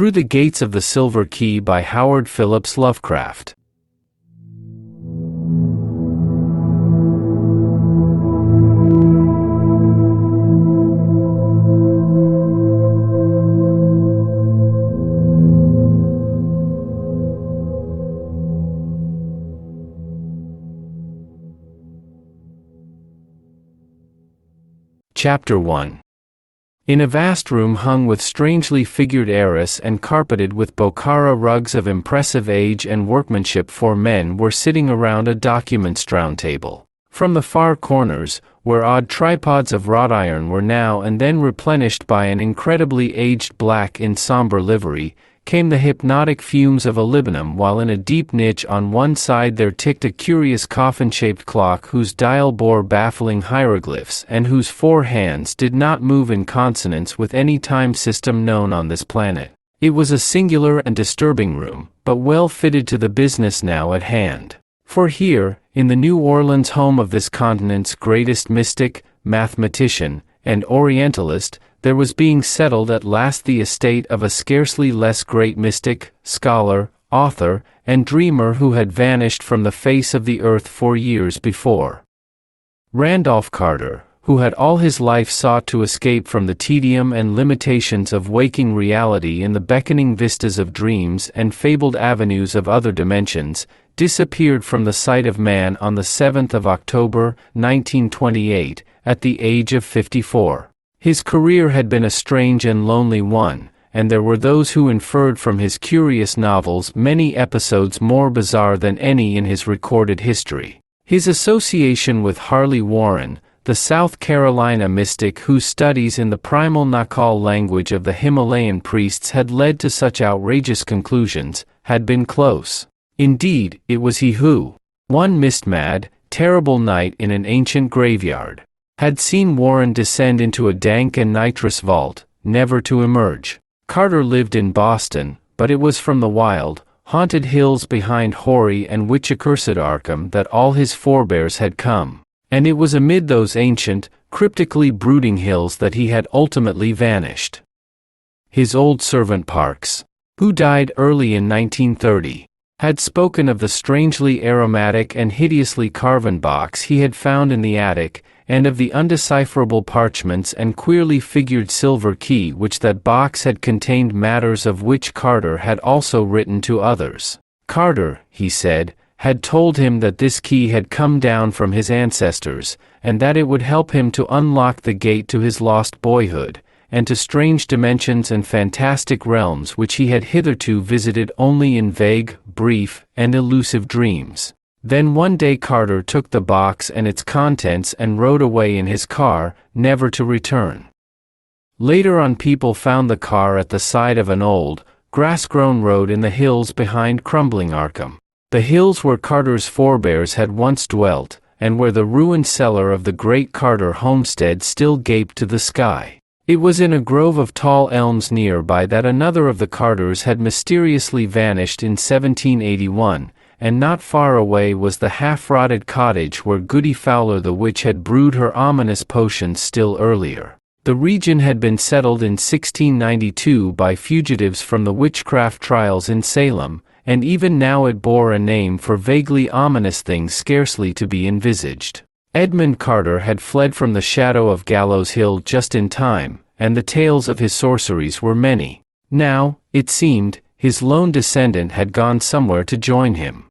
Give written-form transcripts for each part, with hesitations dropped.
Through the Gates of the Silver Key by Howard Phillips Lovecraft. Chapter 1. In a vast room hung with strangely figured arras and carpeted with Bokhara rugs of impressive age and workmanship, 4 men were sitting around a document-strewn table. From the far corners, where odd tripods of wrought iron were now and then replenished by an incredibly aged black in somber livery, came the hypnotic fumes of a liburnum, while in a deep niche on one side there ticked a curious coffin-shaped clock whose dial bore baffling hieroglyphs and whose 4 hands did not move in consonance with any time system known on this planet. It was a singular and disturbing room, but well fitted to the business now at hand. For here, in the New Orleans home of this continent's greatest mystic, mathematician, and Orientalist, there was being settled at last the estate of a scarcely less great mystic, scholar, author, and dreamer who had vanished from the face of the earth 4 years before. Randolph Carter, who had all his life sought to escape from the tedium and limitations of waking reality in the beckoning vistas of dreams and fabled avenues of other dimensions, disappeared from the sight of man on the 7th of October, 1928, at the age of 54. His career had been a strange and lonely one, and there were those who inferred from his curious novels many episodes more bizarre than any in his recorded history. His association with Harley Warren, the South Carolina mystic whose studies in the primal Nakal language of the Himalayan priests had led to such outrageous conclusions, had been close. Indeed, it was he who, one mist-mad, terrible night in an ancient graveyard, had seen Warren descend into a dank and nitrous vault, never to emerge. Carter lived in Boston, but it was from the wild, haunted hills behind hoary and witch-accursed Arkham that all his forebears had come, and it was amid those ancient, cryptically brooding hills that he had ultimately vanished. His old servant Parks, who died early in 1930, had spoken of the strangely aromatic and hideously carven box he had found in the attic, and of the undecipherable parchments and queerly figured silver key which that box had contained, matters of which Carter had also written to others. Carter, he said, had told him that this key had come down from his ancestors, and that it would help him to unlock the gate to his lost boyhood, and to strange dimensions and fantastic realms which he had hitherto visited only in vague, brief, and elusive dreams. Then one day Carter took the box and its contents and rode away in his car, never to return. Later on, people found the car at the side of an old, grass-grown road in the hills behind crumbling Arkham. The hills where Carter's forebears had once dwelt, and where the ruined cellar of the great Carter homestead still gaped to the sky. It was in a grove of tall elms nearby that another of the Carters had mysteriously vanished in 1781, and not far away was the half-rotted cottage where Goody Fowler the witch had brewed her ominous potions still earlier. The region had been settled in 1692 by fugitives from the witchcraft trials in Salem, and even now it bore a name for vaguely ominous things scarcely to be envisaged. Edmund Carter had fled from the shadow of Gallows Hill just in time, and the tales of his sorceries were many. Now, it seemed, his lone descendant had gone somewhere to join him.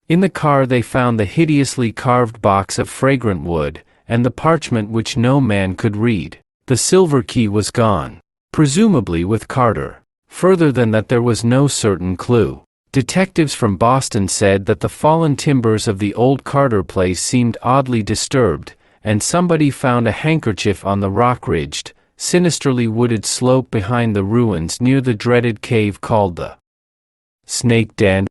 In the car they found the hideously carved box of fragrant wood, and the parchment which no man could read. The silver key was gone, presumably with Carter. Further than that there was no certain clue. Detectives from Boston said that the fallen timbers of the old Carter place seemed oddly disturbed, and somebody found a handkerchief on the rock-ridged, sinisterly wooded slope behind the ruins near the dreaded cave called the Snake Den.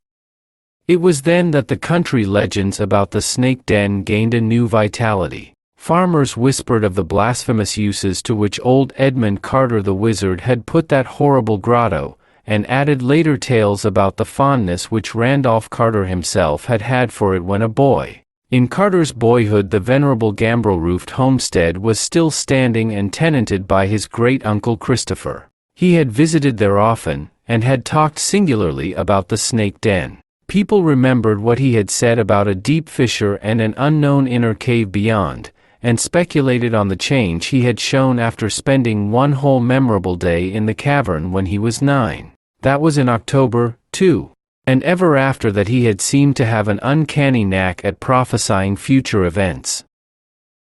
It was then that the country legends about the Snake Den gained a new vitality. Farmers whispered of the blasphemous uses to which old Edmund Carter the wizard had put that horrible grotto, and added later tales about the fondness which Randolph Carter himself had had for it when a boy. In Carter's boyhood the venerable gambrel-roofed homestead was still standing and tenanted by his great-uncle Christopher. He had visited there often, and had talked singularly about the snake den. People remembered what he had said about a deep fissure and an unknown inner cave beyond, and speculated on the change he had shown after spending one whole memorable day in the cavern when he was 9. That was in October, too. And ever after that he had seemed to have an uncanny knack at prophesying future events.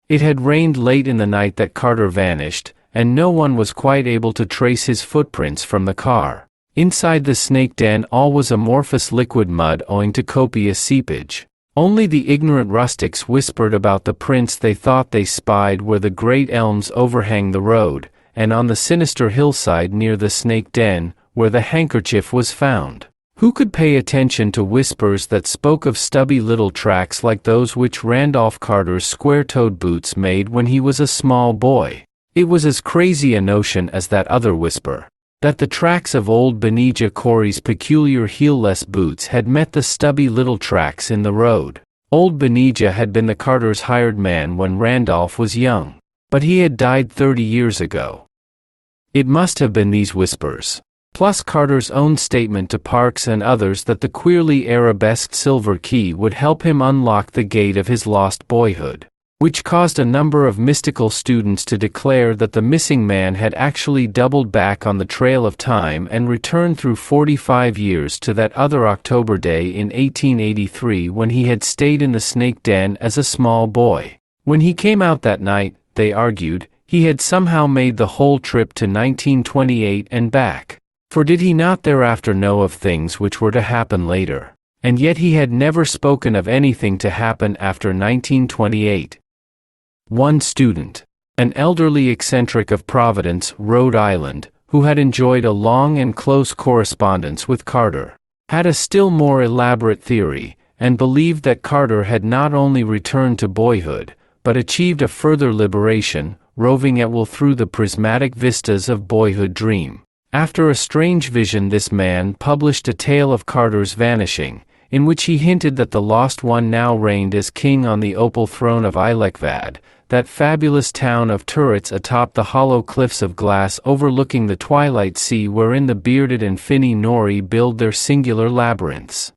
It had rained late in the night that Carter vanished, and no one was quite able to trace his footprints from the car. Inside the snake den all was amorphous liquid mud owing to copious seepage. Only the ignorant rustics whispered about the prints they thought they spied where the great elms overhang the road, and on the sinister hillside near the snake den, where the handkerchief was found. Who could pay attention to whispers that spoke of stubby little tracks like those which Randolph Carter's square-toed boots made when he was a small boy? It was as crazy a notion as that other whisper, that the tracks of old Benijah Corey's peculiar heel-less boots had met the stubby little tracks in the road. Old Benijah had been the Carters' hired man when Randolph was young, but he had died 30 years ago. It must have been these whispers, plus Carter's own statement to Parks and others that the queerly arabesque silver key would help him unlock the gate of his lost boyhood, which caused a number of mystical students to declare that the missing man had actually doubled back on the trail of time and returned through 45 years to that other October day in 1883 when he had stayed in the snake den as a small boy. When he came out that night, they argued, he had somehow made the whole trip to 1928 and back. For did he not thereafter know of things which were to happen later? And yet he had never spoken of anything to happen after 1928. One student, an elderly eccentric of Providence, Rhode Island, who had enjoyed a long and close correspondence with Carter, had a still more elaborate theory, and believed that Carter had not only returned to boyhood, but achieved a further liberation, roving at will through the prismatic vistas of boyhood dream. After a strange vision, this man published a tale of Carter's vanishing, in which he hinted that the lost one now reigned as king on the opal throne of Eilekvad, that fabulous town of turrets atop the hollow cliffs of glass overlooking the twilight sea wherein the bearded and finny Nori build their singular labyrinths.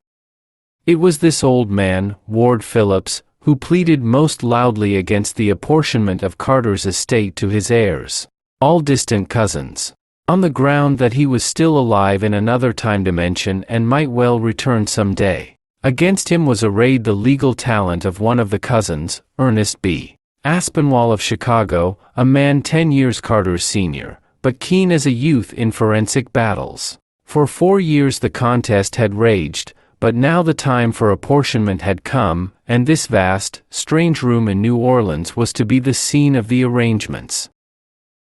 It was this old man, Ward Phillips, who pleaded most loudly against the apportionment of Carter's estate to his heirs, all distant cousins, on the ground that he was still alive in another time dimension and might well return some day. Against him was arrayed the legal talent of one of the cousins, Ernest B. Aspinwall of Chicago, a man 10 years Carter's senior, but keen as a youth in forensic battles. For 4 years the contest had raged, but now the time for apportionment had come, and this vast, strange room in New Orleans was to be the scene of the arrangements.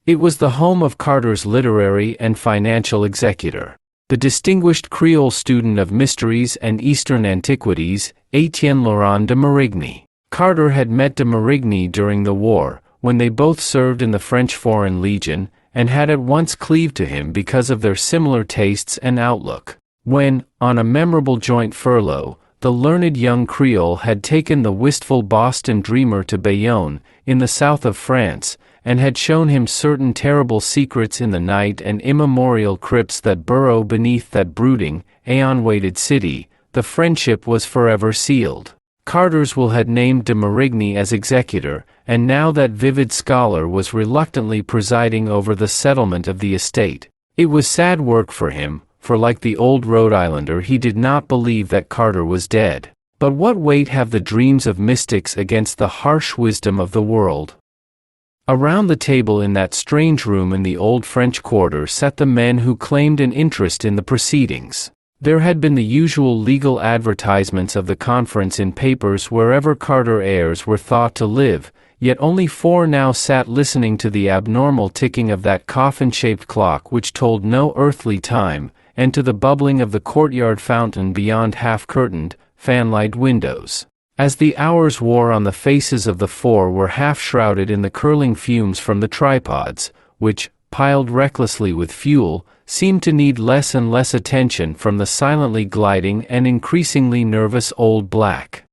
It was the home of Carter's literary and financial executor, the distinguished Creole student of mysteries and Eastern antiquities, Etienne Laurent de Marigny. Carter had met de Marigny during the war, when they both served in the French Foreign Legion, and had at once cleaved to him because of their similar tastes and outlook. When, on a memorable joint furlough, the learned young Creole had taken the wistful Boston dreamer to Bayonne, in the south of France, and had shown him certain terrible secrets in the night and immemorial crypts that burrow beneath that brooding, aeon-weighted city, the friendship was forever sealed. Carter's will had named de Marigny as executor, and now that vivid scholar was reluctantly presiding over the settlement of the estate. It was sad work for him, for like the old Rhode Islander he did not believe that Carter was dead. But what weight have the dreams of mystics against the harsh wisdom of the world? Around the table in that strange room in the old French quarter sat the men who claimed an interest in the proceedings. There had been the usual legal advertisements of the conference in papers wherever Carter heirs were thought to live, yet only 4 now sat listening to the abnormal ticking of that coffin-shaped clock which told no earthly time, and to the bubbling of the courtyard fountain beyond half-curtained, fanlight windows. As the hours wore on, the faces of the 4 were half-shrouded in the curling fumes from the tripods, which, piled recklessly with fuel, seemed to need less and less attention from the silently gliding and increasingly nervous old black.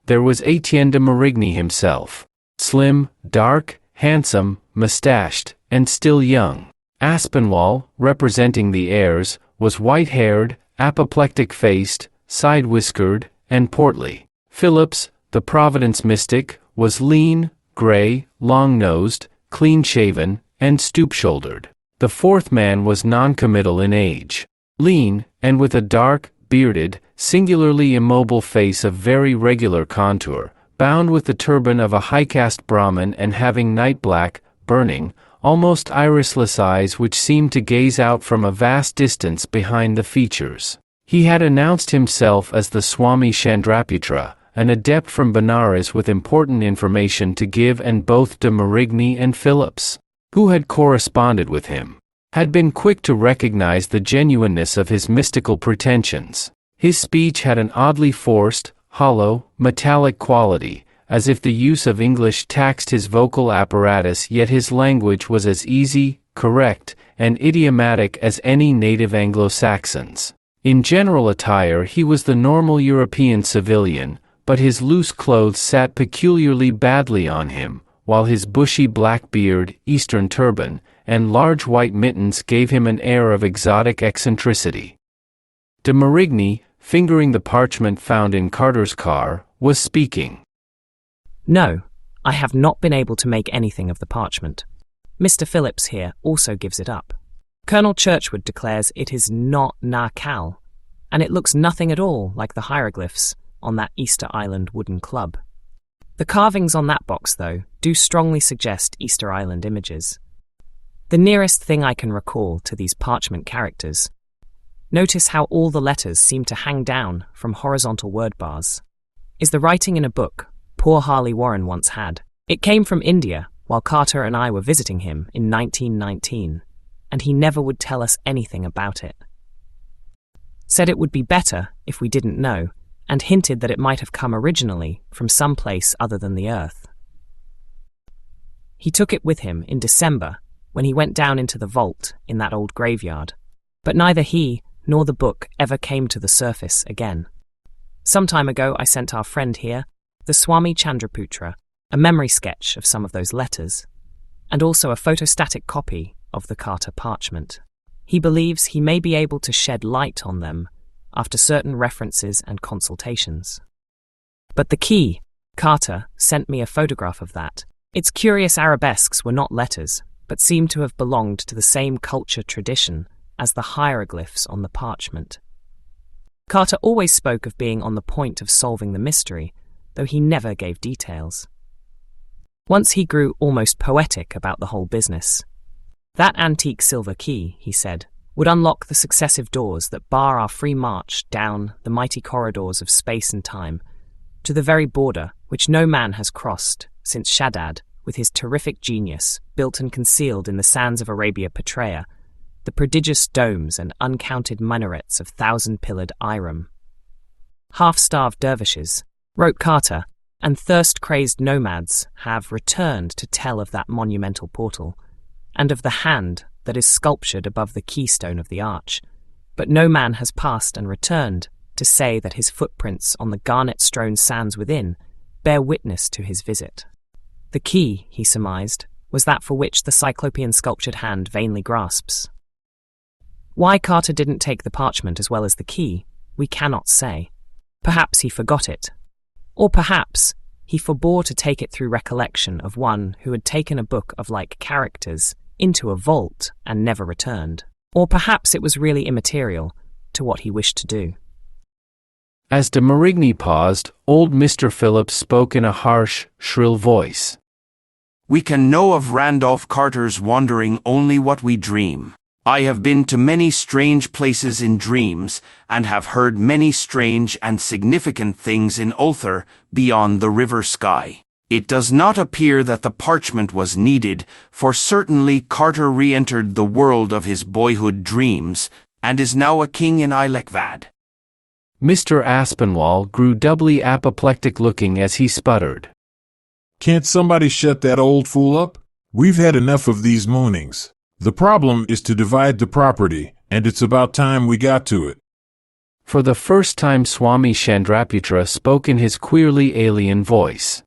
There was Etienne de Marigny himself, slim, dark, handsome, mustached, and still young. Aspinwall, representing the heirs, was white-haired, apoplectic-faced, side-whiskered, and portly. Phillips, the Providence mystic, was lean, gray, long-nosed, clean-shaven, and stoop-shouldered. The fourth man was non-committal in age. Lean, and with a dark, bearded, singularly immobile face of very regular contour, bound with the turban of a high-caste Brahmin and having night-black, burning, almost irisless eyes which seemed to gaze out from a vast distance behind the features. He had announced himself as the Swami Chandraputra, an adept from Benares with important information to give, and both de Marigny and Phillips, who had corresponded with him, had been quick to recognize the genuineness of his mystical pretensions. His speech had an oddly forced, hollow, metallic quality, as if the use of English taxed his vocal apparatus, yet his language was as easy, correct, and idiomatic as any native Anglo-Saxon's. In general attire he was the normal European civilian, but his loose clothes sat peculiarly badly on him, while his bushy black beard, Eastern turban, and large white mittens gave him an air of exotic eccentricity. De Marigny, fingering the parchment found in Carter's car, was speaking. No, I have not been able to make anything of the parchment. Mr. Phillips here also gives it up. Colonel Churchward declares it is not Narcal, and it looks nothing at all like the hieroglyphs on that Easter Island wooden club. The carvings on that box, though, do strongly suggest Easter Island images. The nearest thing I can recall to these parchment characters. Notice how all the letters seem to hang down from horizontal word bars. Is the writing in a book poor Harley Warren once had. It came from India while Carter and I were visiting him in 1919, and he never would tell us anything about it. Said it would be better if we didn't know, and hinted that it might have come originally from some place other than the earth. He took it with him in December when he went down into the vault in that old graveyard, but neither he nor the book ever came to the surface again. Some time ago I sent our friend here, the Swami Chandraputra, a memory sketch of some of those letters, and also a photostatic copy of the Carter parchment. He believes he may be able to shed light on them after certain references and consultations. But the key, Carter sent me a photograph of that. Its curious arabesques were not letters, but seemed to have belonged to the same culture tradition as the hieroglyphs on the parchment. Carter always spoke of being on the point of solving the mystery, though he never gave details. Once he grew almost poetic about the whole business. That antique silver key, he said, would unlock the successive doors that bar our free march down the mighty corridors of space and time to the very border which no man has crossed since Shaddad, with his terrific genius, built and concealed in the sands of Arabia Petraea, the prodigious domes and uncounted minarets of thousand-pillared Iram. Half-starved dervishes, wrote Carter, and thirst-crazed nomads have returned to tell of that monumental portal, and of the hand that is sculptured above the keystone of the arch, but no man has passed and returned to say that his footprints on the garnet-strewn sands within bear witness to his visit. The key, he surmised, was that for which the cyclopean sculptured hand vainly grasps. Why Carter didn't take the parchment as well as the key, we cannot say. Perhaps he forgot it. Or perhaps he forbore to take it through recollection of one who had taken a book of like characters into a vault and never returned. Or perhaps it was really immaterial to what he wished to do. As de Marigny paused, old Mr. Phillips spoke in a harsh, shrill voice. We can know of Randolph Carter's wandering only what we dream. I have been to many strange places in dreams, and have heard many strange and significant things in Ulthar beyond the river sky. It does not appear that the parchment was needed, for certainly Carter re-entered the world of his boyhood dreams, and is now a king in Ilekvad. Mr. Aspinwall grew doubly apoplectic-looking as he sputtered. Can't somebody shut that old fool up? We've had enough of these moanings. The problem is to divide the property, and it's about time we got to it. For the first time Swami Chandraputra spoke in his queerly alien voice.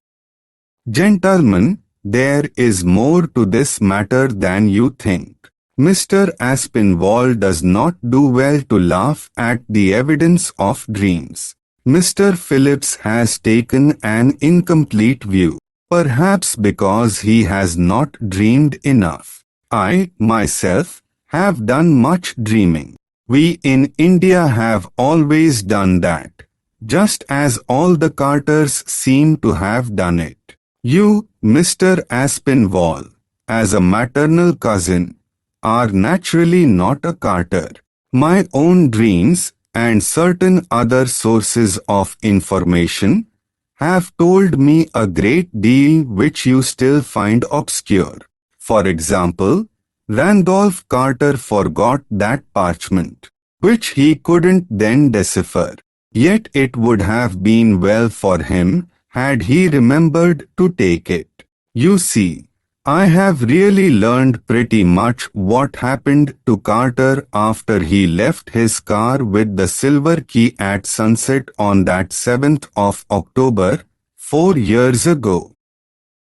Gentlemen, there is more to this matter than you think. Mr. Aspinwall does not do well to laugh at the evidence of dreams. Mr. Phillips has taken an incomplete view, perhaps because he has not dreamed enough. I, myself, have done much dreaming. We in India have always done that, just as all the Carters seem to have done it. You, Mr. Aspinwall, as a maternal cousin, are naturally not a Carter. My own dreams, and certain other sources of information, have told me a great deal which you still find obscure. For example, Randolph Carter forgot that parchment, which he couldn't then decipher. Yet it would have been well for him had he remembered to take it. You see, I have really learned pretty much what happened to Carter after he left his car with the silver key at sunset on that 7th of October, 4 years ago.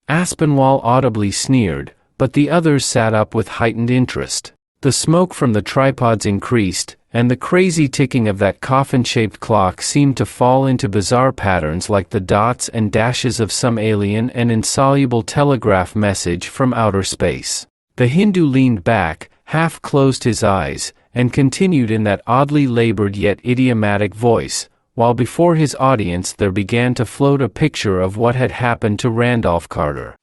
Aspinwall audibly sneered, but the others sat up with heightened interest. The smoke from the tripods increased, and the crazy ticking of that coffin-shaped clock seemed to fall into bizarre patterns like the dots and dashes of some alien and insoluble telegraph message from outer space. The Hindu leaned back, half-closed his eyes, and continued in that oddly labored yet idiomatic voice, while before his audience there began to float a picture of what had happened to Randolph Carter.